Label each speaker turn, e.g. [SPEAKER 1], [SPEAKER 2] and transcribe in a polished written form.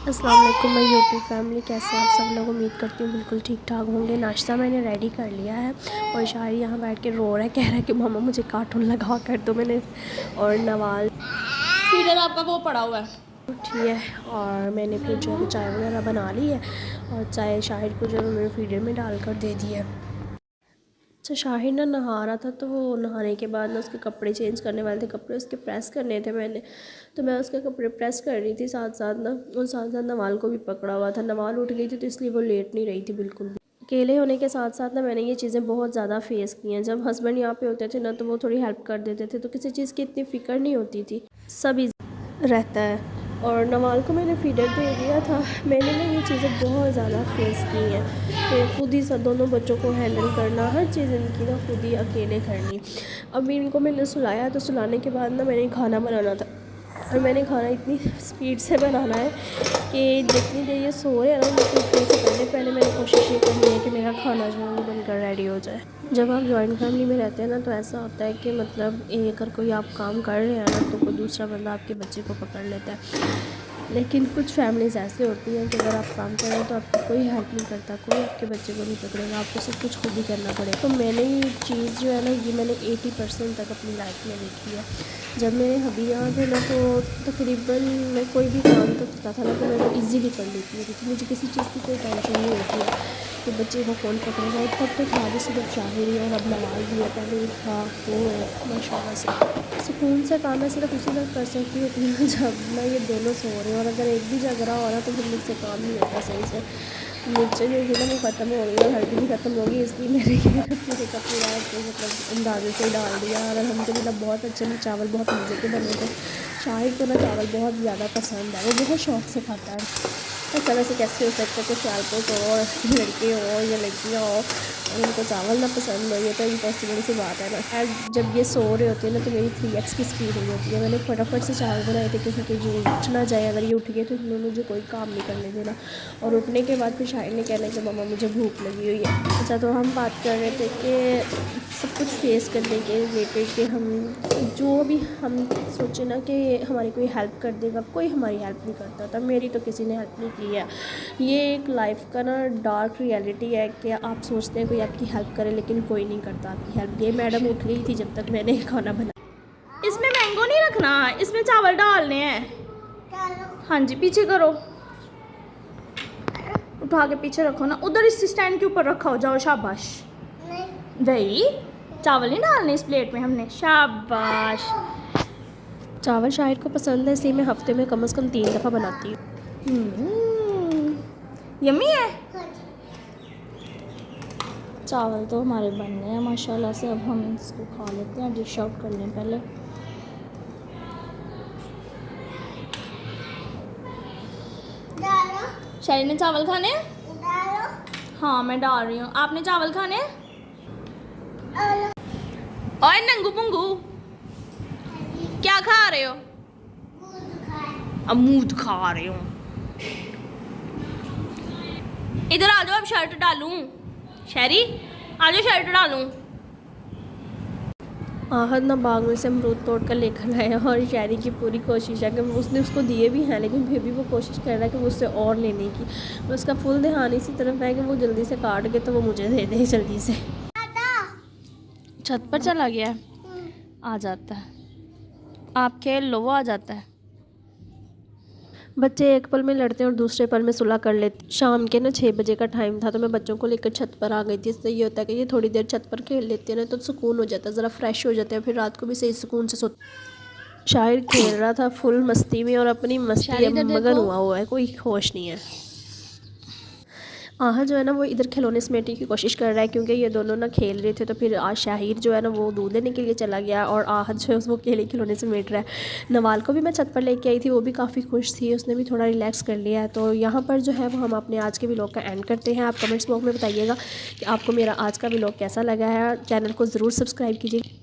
[SPEAKER 1] अस्सलाम वालेकुम मैं यूट्यूब फैमिली, कैसे आप सब लोग। उम्मीद करती हूँ बिल्कुल ठीक ठाक होंगे। नाश्ता मैंने रेडी कर लिया है और शायर यहाँ बैठ के रो रहा है, कह रहा है कि मामा मुझे कार्टून लगा कर दो। मैंने और नवाल
[SPEAKER 2] फीडर आपका वो पड़ा हुआ है
[SPEAKER 1] उठी है और मैंने फिर जो है चाय वगैरह बना ली है और चाय शाहिर को जो है मैंने फीडर में डाल कर दे दी है। अच्छा, शाहिर ना नहा रहा था तो वो नहाने के बाद ना उसके कपड़े चेंज करने वाले थे, कपड़े उसके प्रेस करने थे मैंने, तो मैं उसके कपड़े प्रेस कर रही थी साथ साथ ना, और साथ साथ नवाल को भी पकड़ा हुआ था। नवाल उठ गई थी तो इसलिए वो लेट नहीं रही थी बिल्कुल भी। अकेले होने के साथ साथ ना मैंने ये चीज़ें बहुत ज़्यादा फेस की हैं। जब हस्बैंड यहाँ पे होते थे ना तो वो थोड़ी हेल्प कर देते थे, तो किसी चीज़ की इतनी फ़िक्र नहीं होती थी, सब ईज़ी रहता है। और नवाल को मैंने फीडर दे दिया था। मैंने ना ये चीज़ें बहुत ज़्यादा फेस की हैं कि खुद ही सब दोनों बच्चों को हैंडल करना, हर चीज़ इनकी ना खुद ही अकेले करनी। अभी इनको मैंने सुलाया तो सुलाने के बाद ना मैंने खाना बनाना था और मैंने खाना इतनी स्पीड से बनाना है कि जितनी देर ये सो रहे हैं ना उनको उठने से पहले पहले मैंने कोशिश ये करनी है कि मेरा खाना जो है वो बनकर रेडी हो जाए। जब आप जॉइंट फैमिली में रहते हैं ना तो ऐसा होता है कि मतलब अगर कोई आप काम कर रहे हैं ना तो कोई दूसरा बंदा आपके बच्चे को पकड़ लेता है। लेकिन कुछ फैमिलीज़ ऐसे होती हैं कि अगर आप काम कर रहे हो तो आपको कोई हेल्प नहीं करता, कोई आपके बच्चे को नहीं पकड़ेगा, आपको सब कुछ खुद ही करना पड़ेगा। तो मैंने ये चीज़ जो है ना ये मैंने 80% तक अपनी लाइफ में देखी है। जब मेरे हबी यहाँ थे ना तो तकरीबन मैं कोई भी काम तो करता था ना तो मैं वो ईज़िली कर लेती थी, क्योंकि मुझे किसी चीज़ की कोई टेंशन नहीं होती है कि बच्चे को कौन पकड़ेगा। तब तो था भी सिर्फ शाहिर ही और अब नवाज भी है, पहले था वो माशाल्लाह से सुकून से काम मैं सिर्फ उसी वक्त कर सकती हूँ जब ना ये दोनों सो रहे हैं, और अगर एक भी जग रहा हो रहा तो फिर मुझसे काम नहीं होता सही से। नीचे जो है ना वो ख़त्म हो गई और हल्दी भी ख़त्म हो गई, इसलिए मैंने पूरे का पूरा तो मतलब अंदाजे से डाल दिया। और अलहमदिल्ला बहुत अच्छे चावल बहुत मज़े के बने थे। शाहिद को ना चावल बहुत ज़्यादा पसंद है, वो बहुत शौक़ से खाता है। ऐसा वैसे कैसे हो सकता है कि सियालकोट हो और लड़के हो या लड़कियाँ हो और उनको चावल ना पसंद हो, ये तो इम्पॉसिबल सी बात है ना। खैर जब ये सो रहे होते हैं ना तो मेरी 3x की स्पीड हो जाती है। मैंने फटाफट से चावल बनाए थे क्योंकि जो उठ ना जाए, अगर ये उठ गए तो इन्होंने मुझे कोई काम नहीं करने देना। और उठने के बाद फिर शाहिद ने कहना कि मम्मा मुझे भूख लगी हुई है। अच्छा, तो हम बात कर रहे थे कि सब कुछ फेस करने के रिलेटेड कि हम जो भी हम सोचे ना कि हमारी कोई हेल्प कर देगा, कोई हमारी हेल्प नहीं करता था। मेरी तो किसी ने हेल्प नहीं की है। ये एक लाइफ का ना डार्क रियलिटी है कि आप सोचते हैं कोई आपकी हेल्प करे लेकिन कोई नहीं करता आपकी हेल्प। ये मैडम उठ गई थी जब तक मैंने खाना बना।
[SPEAKER 2] इसमें मैंगो नहीं रखना, इसमें चावल डालने हैं। हाँ जी, पीछे करो, उठा के पीछे रखो ना, उधर इस स्टैंड के ऊपर रखा हो। जाओ, शाबाश। दही चावल नहीं डालने इस प्लेट में हमने, शाबाश।
[SPEAKER 1] चावल शाहिद को पसंद है, इसलिए मैं हफ्ते में कम से कम 3 दफ़ा बनाती हूँ।
[SPEAKER 2] यम्मी है। चावल तो हमारे बन गए हैं माशाल्लाह से। अब हम इसको खा लेते हैं, डिश आउट कर लें पहले। शायद ने चावल खाने? हाँ मैं डाल रही हूँ। आपने चावल खाने? और नंगू पुंगू क्या खा रहे हो? अमूद खा रहे हो। इधर आ जाओ, अब शर्ट डालूं। शहरी आ जाओ, शर्ट डालूं।
[SPEAKER 1] आहद ना बाग में से अमरूद तोड़ कर लेकर आया और शायरी की पूरी कोशिश है कि उसने उसको दिए भी हैं, लेकिन फिर भी वो कोशिश कर रहा है कि मुझसे और लेने की। उसका फुल ध्यान इसी तरफ है कि वो जल्दी से काट के तो वो मुझे दे दे जल्दी से।
[SPEAKER 2] छत पर चला गया, आ जाता है। आप खेल लो, वो आ जाता है।
[SPEAKER 1] बच्चे एक पल में लड़ते हैं और दूसरे पल में सुलह कर लेते। शाम के ना 6 बजे का टाइम था तो मैं बच्चों को लेकर छत पर आ गई थी। इससे ये होता है कि ये थोड़ी देर छत पर खेल लेते हैं ना तो सुकून हो जाता है, ज़रा फ्रेश हो जाते हैं, फिर रात को भी सही सुकून से सोते। शायद खेल रहा था फुल मस्ती में और अपनी मस्ती में मगन हुआ है, कोई होश नहीं है। आहद जो है ना वो इधर खिलौने समेटने की कोशिश कर रहा है क्योंकि ये दोनों ना खेल रहे थे। तो फिर आज शाहिर जो है ना वो दूध लेने के लिए चला गया और आहद जो है वो अकेले खिलौने समेट रहा है। नवाल को भी मैं छत पर लेके आई थी, वो भी काफ़ी खुश थी, उसने भी थोड़ा रिलैक्स कर लिया है। तो यहाँ पर जो है वो हम अपने आज के व्लॉग का एंड करते हैं। आप कमेंट्स बॉक्स में बताइएगा कि आपको मेरा आज का व्लॉग कैसा लगा है। चैनल को ज़रूर सब्सक्राइब कीजिए।